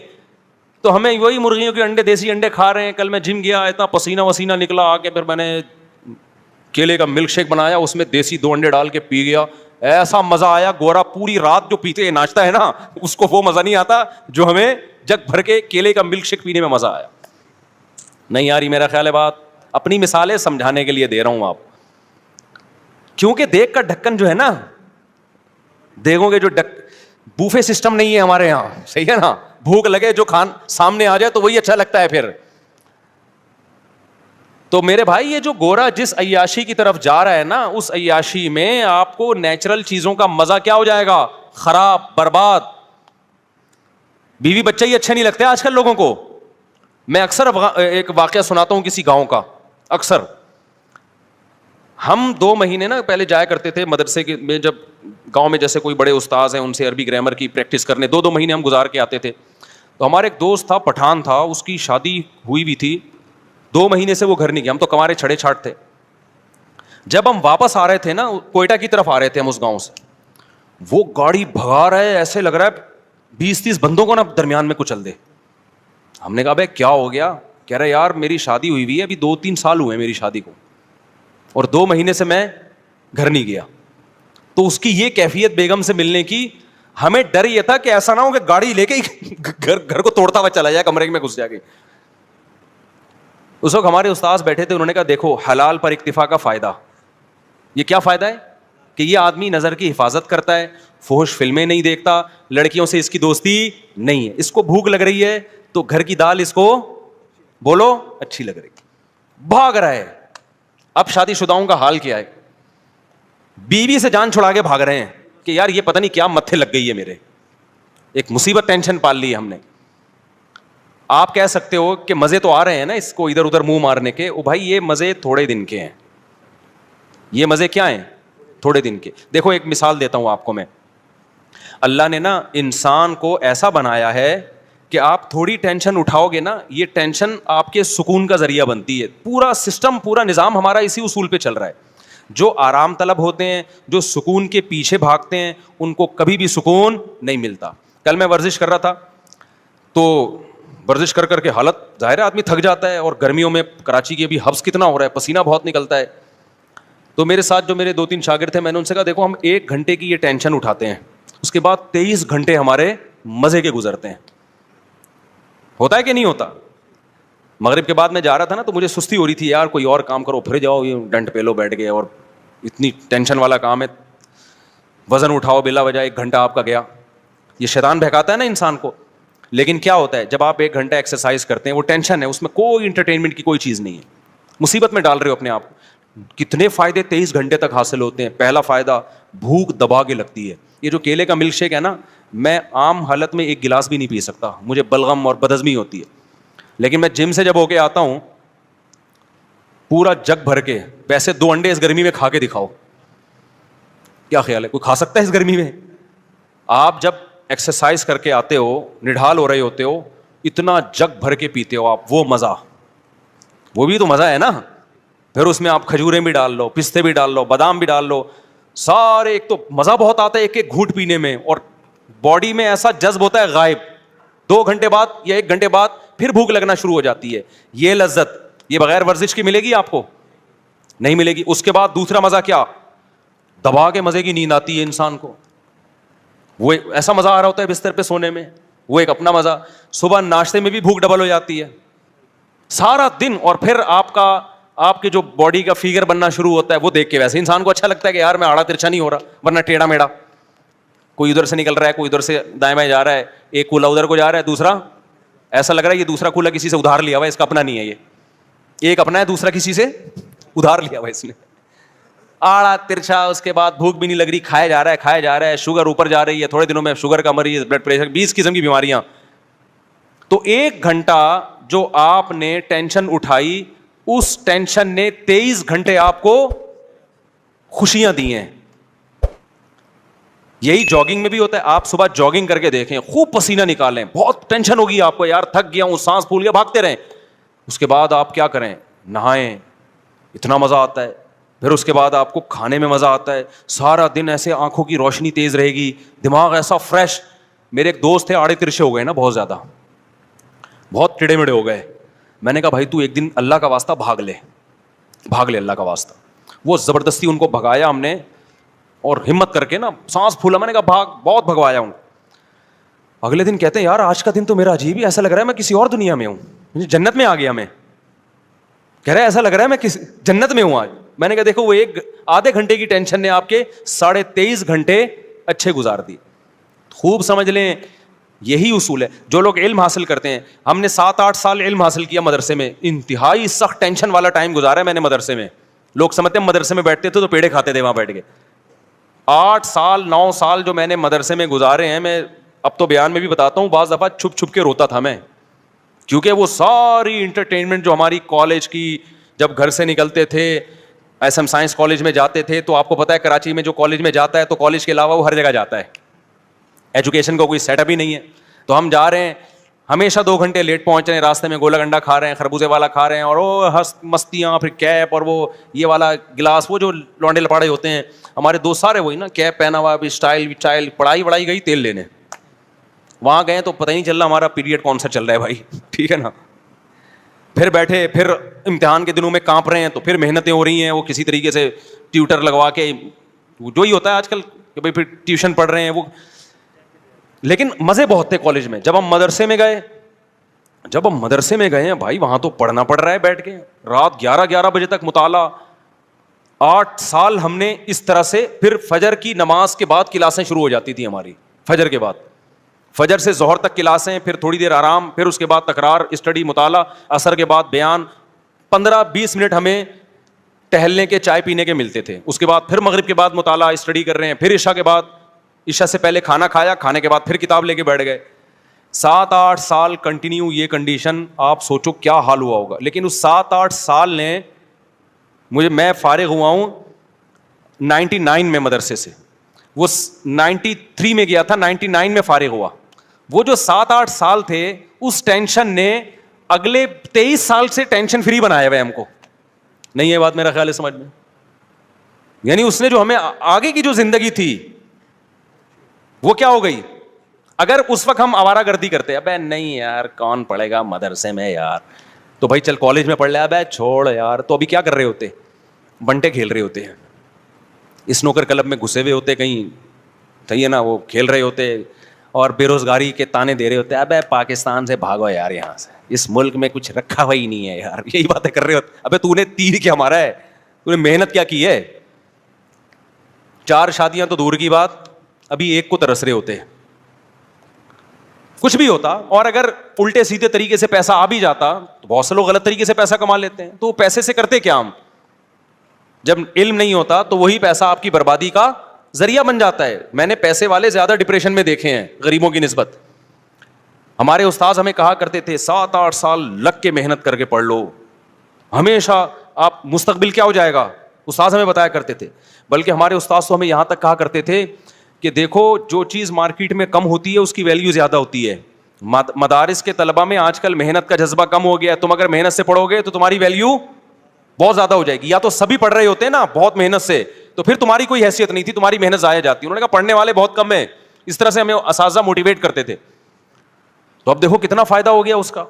تو ہمیں وہی مرغیوں کے انڈے, دیسی انڈے کھا رہے ہیں. کل میں جم گیا, اتنا پسینہ وسینہ نکلا, آ کے پھر میں نے کیلے کا ملک شیک بنایا, اس میں دیسی 2 انڈے ڈال کے پی گیا. ایسا مزہ آیا. گورا پوری رات جو پیتے ناچتا ہے نا, اس کو وہ مزہ نہیں آتا جو ہمیں جگ بھر کے کیلے کا ملک شیک پینے میں مزہ آیا. نہیں آ رہی میرا خیال ہے بات؟ اپنی مثالیں سمجھانے کے لیے دے رہا ہوں آپ, کیونکہ دیکھ کا ڈھکن جو ہے نا, دیکھو گے جو بوفے سسٹم نہیں ہے ہمارے یہاں, صحیح ہے نا, بھوک لگے جو کھان سامنے آ جائے تو وہی اچھا لگتا ہے پھر. تو میرے بھائی یہ جو گورا جس عیاشی کی طرف جا رہا ہے نا, اس عیاشی میں آپ کو نیچرل چیزوں کا مزہ کیا ہو جائے گا؟ خراب, برباد. بیوی بچہ ہی اچھے نہیں لگتے آج کل لوگوں کو. میں اکثر ایک واقعہ سناتا ہوں کسی گاؤں کا. اکثر ہم 2 مہینے نا پہلے جایا کرتے تھے مدرسے کے میں, جب گاؤں میں جیسے کوئی بڑے استاذ ہیں ان سے عربی گرامر کی پریکٹس کرنے 2 مہینے ہم گزار کے آتے تھے. تو ہمارے ایک دوست تھا, پٹھان تھا, اس کی شادی ہوئی بھی تھی, 2 مہینے سے وہ گھر نہیں گیا. ہم تو کمارے چھڑے چھاٹ تھے. جب ہم واپس آ رہے تھے نا, کوئٹہ کی طرف آ رہے تھے ہم اس گاؤں سے, وہ گاڑی بھگا رہا ہے, ایسے لگ رہا ہے 20-30 بندوں کو نا درمیان میں کچل دے. ہم نے کہا بھائی کیا ہو گیا؟ کہہ رہا یار میری شادی ہوئی ہے, ابھی 2-3 سال ہوئے میری شادی کو, اور 2 مہینے سے میں گھر نہیں گیا. تو اس کی یہ کیفیت بیگم سے ملنے کی, ہمیں ڈر یہ تھا کہ ایسا نہ ہو کہ گاڑی لے کے گھر کو توڑتا ہوا چلا جائے, کمرے میں گھس جائے گی. اس وقت ہمارے استاذ بیٹھے تھے, انہوں نے کہا دیکھو حلال پر اکتفا کا فائدہ. یہ کیا فائدہ ہے؟ کہ یہ آدمی نظر کی حفاظت کرتا ہے, فحش فلمیں نہیں دیکھتا, لڑکیوں سے اس کی دوستی نہیں ہے. اس کو بھوک لگ رہی ہے تو گھر کی دال اس کو بولو اچھی لگ رہی, بھاگ رہا ہے. اب شادی شداؤں کا حال کیا ہے؟ بیوی سے جان چھڑا کے بھاگ رہے ہیں کہ یار یہ پتہ نہیں کیا متھے لگ گئی ہے میرے, ایک مصیبت ٹینشن پال لی ہے ہم نے. آپ کہہ سکتے ہو کہ مزے تو آ رہے ہیں نا اس کو ادھر ادھر منہ مارنے کے. او بھائی یہ مزے تھوڑے دن کے ہیں. یہ مزے کیا ہیں؟ تھوڑے دن کے. دیکھو ایک مثال دیتا ہوں آپ کو میں. اللہ نے نا انسان کو ایسا بنایا ہے کہ آپ تھوڑی ٹینشن اٹھاؤ گے نا, یہ ٹینشن آپ کے سکون کا ذریعہ بنتی ہے. پورا سسٹم, پورا نظام ہمارا اسی اصول پہ چل رہا ہے. جو آرام طلب ہوتے ہیں, جو سکون کے پیچھے بھاگتے ہیں, ان کو کبھی بھی سکون نہیں ملتا. کل میں ورزش کر رہا تھا, تو ورزش کر کر کے حالت ظاہر ہے آدمی تھک جاتا ہے, اور گرمیوں میں کراچی کی ابھی حبس کتنا ہو رہا ہے, پسینہ بہت نکلتا ہے. تو میرے ساتھ جو میرے 2-3 شاگرد تھے, میں نے ان سے کہا دیکھو ہم 1 گھنٹے کی یہ ٹینشن اٹھاتے ہیں, اس کے بعد 23 گھنٹے ہمارے مزے کے گزرتے ہیں. ہوتا ہے کہ نہیں ہوتا؟ مغرب کے بعد میں جا رہا تھا نا, تو مجھے سستی ہو رہی تھی یار, کوئی اور کام کرو, پھر جاؤ یہ ڈنٹ پہ لو بیٹھ گئے, اور اتنی ٹینشن والا کام ہے, وزن اٹھاؤ بلا وجہ 1 گھنٹہ آپ کا گیا. یہ شیطان بہکاتا ہے نا انسان کو. لیکن کیا ہوتا ہے جب آپ 1 گھنٹہ ایکسرسائز کرتے ہیں, وہ ٹینشن ہے, اس میں کوئی انٹرٹینمنٹ کی کوئی چیز نہیں ہے, مصیبت میں ڈال رہے ہو اپنے آپ کو. کتنے فائدے 23 گھنٹے تک حاصل ہوتے ہیں. پہلا فائدہ, بھوک دبا کے لگتی ہے. یہ جو کیلے کا ملک شیک ہے نا, میں عام حالت میں 1 گلاس بھی نہیں پی سکتا, مجھے بلغم اور بدہضمی ہوتی ہے. لیکن میں جم سے جب ہو کے آتا ہوں, پورا جگ بھر کے, ویسے 2 انڈے اس گرمی میں کھا کے دکھاؤ, کیا خیال ہے, کوئی کھا سکتا ہے اس گرمی میں؟ آپ جب ایکسرسائز کر کے آتے ہو, نڈھال ہو رہے ہوتے ہو, اتنا جگ بھر کے پیتے ہو آپ, وہ مزہ, وہ بھی تو مزہ ہے نا. پھر اس میں آپ کھجوریں بھی ڈال لو, پستے بھی ڈال لو, بادام بھی ڈال لو, سارے, ایک تو مزہ بہت آتا ہے ایک ایک گھونٹ پینے میں, اور باڈی میں ایسا جذب ہوتا ہے غائب. 2 گھنٹے بعد یا 1 گھنٹے بعد پھر بھوک لگنا شروع ہو جاتی ہے. یہ لذت یہ بغیر ورزش کی ملے گی آپ کو؟ نہیں ملے گی. اس کے بعد دوسرا مزہ کیا, دبا کے مزے کی نیند آتی ہے انسان کو, وہ ایسا مزہ آ رہا ہوتا ہے بستر پہ سونے میں, وہ ایک اپنا مزہ. صبح ناشتے میں بھی بھوک ڈبل ہو جاتی ہے سارا دن, اور پھر آپ کے جو باڈی کا فیگر بننا شروع ہوتا ہے, وہ دیکھ کے ویسے انسان کو اچھا لگتا ہے کہ یار میں آڑا ترچھا نہیں ہو رہا, ورنہ ٹیڑھا میڑا, کوئی ادھر سے نکل رہا ہے, کوئی ادھر سے دائیں بائیں جا رہا ہے, ایک کولا ادھر کو جا رہا ہے, دوسرا ایسا لگ رہا ہے یہ دوسرا کولا کسی سے ادھار لیا ہوا ہے, اس کا اپنا نہیں ہے, یہ ایک اپنا ہے, دوسرا کسی سے ادھار لیا ہوا ہے اس نے, آڑا ترچھا. اس کے بعد بھوک بھی نہیں لگ رہی, کھایا جا رہا ہے, شوگر اوپر جا رہی ہے, تھوڑے دنوں میں شوگر کا مریض, بلڈ پریشر, 20 قسم کی بیماریاں. تو 1 گھنٹہ جو آپ نے ٹینشن اٹھائی, اس ٹینشن نے 23 گھنٹے آپ کو خوشیاں دی ہیں. یہی جاگنگ میں بھی ہوتا ہے. آپ صبح جاگنگ کر کے دیکھیں, خوب پسینہ نکالیں, بہت ٹینشن ہوگی آپ کو, یار تھک گیا ہوں, سانس پھول گیا, بھاگتے رہیں. اس کے بعد آپ کیا کریں, نہائیں, اتنا مزہ آتا ہے. پھر اس کے بعد آپ کو کھانے میں مزہ آتا ہے, سارا دن ایسے آنکھوں کی روشنی تیز رہے گی, دماغ ایسا فریش. میرے ایک دوست تھے, آڑے ترچھے ہو گئے نا, بہت زیادہ, بہت ٹیڑے میڑے ہو گئے. میں نے کہا بھائی تو ایک دن اللہ کا واسطہ بھاگ لے اللہ کا واسطہ. وہ زبردستی ان کو بھگایا ہم نے, اور ہمت کر کے نا سانس پھولا, میں نے کہا بھاگ, بہت بھگوایا ہوں. اگلے دن کہتے ہیں یار آج کا دن تو میرا عجیب ہی, ایسا لگ رہا ہے میں کسی اور دنیا میں ہوں, جنت میں آ گیا میں. کہہ رہا ہے ایسا لگ رہا ہے میں جنت میں ہوں آج. میں نے کہا دیکھو وہ آدھے گھنٹے کی ٹینشن نے آپ کے 23.5 گھنٹے اچھے گزار دی. خوب سمجھ لیں, یہی اصول ہے. جو لوگ علم حاصل کرتے ہیں, ہم نے 7-8 سال علم حاصل کیا مدرسے میں, انتہائی سخت ٹینشن والا ٹائم گزارا ہے میں نے مدرسے میں. لوگ سمجھتے ہیں مدرسے میں بیٹھتے تھے تو پیڑے کھاتے تھے وہاں بیٹھ کے. 8 سال 9 سال جو میں نے مدرسے میں گزارے ہیں, میں اب تو بیان میں بھی بتاتا ہوں, بعض دفعہ چھپ چھپ کے روتا تھا میں, کیونکہ وہ ساری انٹرٹینمنٹ جو ہماری کالج کی, جب گھر سے نکلتے تھے ایس ایم سائنس کالج میں جاتے تھے, تو آپ کو پتا ہے کراچی میں جو کالج میں جاتا ہے تو کالج کے علاوہ وہ ہر جگہ جاتا ہے, ایجوکیشن کا کوئی سیٹ اپ ہی نہیں ہے. تو ہم جا رہے ہیں, ہمیشہ 2 گھنٹے لیٹ پہنچ رہے ہیں, راستے میں گولا گنڈا کھا رہے ہیں, خربوزے والا کھا رہے ہیں, اور وہ مستیاں, پھر کیپ, اور وہ یہ والا گلاس, وہ جو لونڈے لپاڑے ہوتے ہیں ہمارے دوست سارے وہی نا, کیپ پہنا ہوا, اسٹائل, پڑھائی گئی تیل لینے. وہاں گئے تو پتہ نہیں چل رہا ہمارا پیریڈ کون سا چل رہا ہے بھائی, ٹھیک ہے نا. پھر بیٹھے, پھر امتحان کے دنوں میں کانپ رہے ہیں, تو پھر محنتیں ہو رہی ہیں, وہ کسی طریقے سے ٹیوٹر لگوا کے, جو ہی ہوتا ہے آج کل کہ بھائی پھر ٹیوشن پڑھ رہے ہیں وہ. لیکن مزے بہت تھے کالج میں. جب ہم مدرسے میں گئے ہیں بھائی, وہاں تو پڑھنا پڑ رہا ہے بیٹھ کے, رات 11 بجے تک مطالعہ. 8 سال ہم نے اس طرح سے. پھر فجر کی نماز کے بعد کلاسیں شروع ہو جاتی تھی ہماری, فجر کے بعد, فجر سے ظہر تک کلاسیں, پھر تھوڑی دیر آرام, پھر اس کے بعد تکرار, اسٹڈی, مطالعہ, عصر کے بعد بیان, 15-20 منٹ ہمیں ٹہلنے کے, چائے پینے کے ملتے تھے. اس کے بعد پھر مغرب کے بعد مطالعہ, اسٹڈی کر رہے ہیں, پھر عشاء کے بعد, عشاء سے پہلے کھانا کھایا, کھانے کے بعد پھر کتاب لے کے بیٹھ گئے. 7-8 سال کنٹینیو یہ کنڈیشن, آپ سوچو کیا حال ہوا ہوگا. لیکن اس 7-8 سال نے میں فارغ ہوا ہوں 99 میں مدرسے سے, وہ 93 میں گیا تھا, 99 میں فارغ ہوا. وہ جو 7-8 سال تھے, اس ٹینشن نے اگلے 23 سال سے ٹینشن فری بنایا ہوئے ہم کو. نہیں یہ بات میرا خیال ہے سمجھ میں, یعنی اس نے جو ہمیں آگے کی جو زندگی تھی وہ کیا ہو گئی. اگر اس وقت ہم آوارہ گردی کرتے, ابے نہیں یار کون پڑھے گا مدرسے میں یار, تو بھائی چل کالج میں پڑھ لے, ابے چھوڑ یار, تو ابھی کیا کر رہے ہوتے, بنٹے کھیل رہے ہوتے ہیں, اسنوکر کلب میں گھسے ہوئے ہوتے کہیں, صحیح ہے نا, وہ کھیل رہے ہوتے, اور بے روزگاری کے تانے دے رہے ہوتے, ابے پاکستان سے بھاگو یار, یہاں سے, اس ملک میں کچھ رکھا ہوا ہی نہیں ہے یار, یہی باتیں کر رہے ہوتے. ابے تو نے تیر کیا مارا ہے, تو نے محنت کیا کی ہے. 4 شادیاں تو دور کی بات, ابھی ایک کو ترس رہے ہوتے. کچھ بھی ہوتا, اور اگر الٹے سیدھے طریقے سے پیسہ آ بھی جاتا تو بہت سے لوگ غلط طریقے سے پیسہ کما لیتے ہیں. تو پیسے سے کرتے کیا ہم؟ جب علم نہیں ہوتا تو وہی پیسہ آپ کی بربادی کا ذریعہ بن جاتا ہے. میں نے پیسے والے زیادہ ڈپریشن میں دیکھے ہیں غریبوں کی نسبت. ہمارے استاذ ہمیں کہا کرتے تھے 7-8 سال لگ کے محنت کر کے پڑھ لو, ہمیشہ آپ مستقبل کیا ہو جائے گا, استاذ ہمیں بتایا کرتے تھے. بلکہ ہمارے استاذ تو ہمیں یہاں تک کہا کرتے تھے کہ دیکھو جو چیز مارکیٹ میں کم ہوتی ہے اس کی ویلیو زیادہ ہوتی ہے. مدارس کے طلبہ میں آج کل محنت کا جذبہ کم ہو گیا ہے. تم اگر محنت سے پڑھو گے تو تمہاری ویلیو بہت زیادہ ہو جائے گی. یا تو سبھی پڑھ رہے ہوتے ہیں نا بہت محنت سے, تو پھر تمہاری کوئی حیثیت نہیں تھی, تمہاری محنت ضائع جاتی. انہوں نے کہا پڑھنے والے بہت کم ہیں. اس طرح سے ہمیں اساتذہ موٹیویٹ کرتے تھے. تو اب دیکھو کتنا فائدہ ہو گیا اس کا,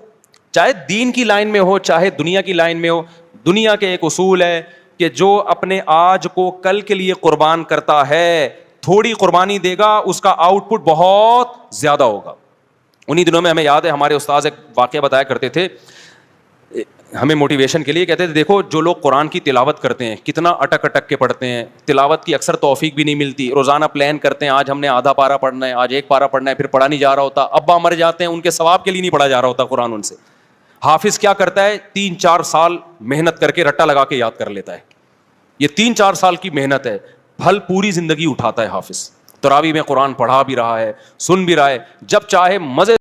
چاہے دین کی لائن میں ہو چاہے دنیا کی لائن میں ہو. دنیا کے ایک اصول ہے کہ جو اپنے آج کو کل کے لیے قربان کرتا ہے, تھوڑی قربانی دے گا, اس کا آؤٹ پٹ بہت زیادہ ہوگا. انہی دنوں میں ہمیں یاد ہے ہمارے استاذ ایک واقعہ بتایا کرتے تھے ہمیں موٹیویشن کے لیے. کہتے تھے دیکھو جو لوگ قرآن کی تلاوت کرتے ہیں کتنا اٹک اٹک کے پڑھتے ہیں, تلاوت کی اکثر توفیق بھی نہیں ملتی, روزانہ پلان کرتے ہیں آج ہم نے آدھا پارا پڑھنا ہے, آج 1 پارا پڑھنا ہے, پھر پڑھا نہیں جا رہا ہوتا, ابا مر جاتے ہیں ان کے ثواب کے لیے نہیں پڑھا جا رہا ہوتا قرآن ان سے. حافظ کیا کرتا ہے 3-4 سال محنت کر کے رٹا لگا کے یاد کر لیتا ہے. یہ 3-4 سال کی محنت ہے, پھل پوری زندگی اٹھاتا ہے حافظ. تراویح میں قرآن پڑھا بھی رہا ہے, سن بھی رہا ہے, جب چاہے مزے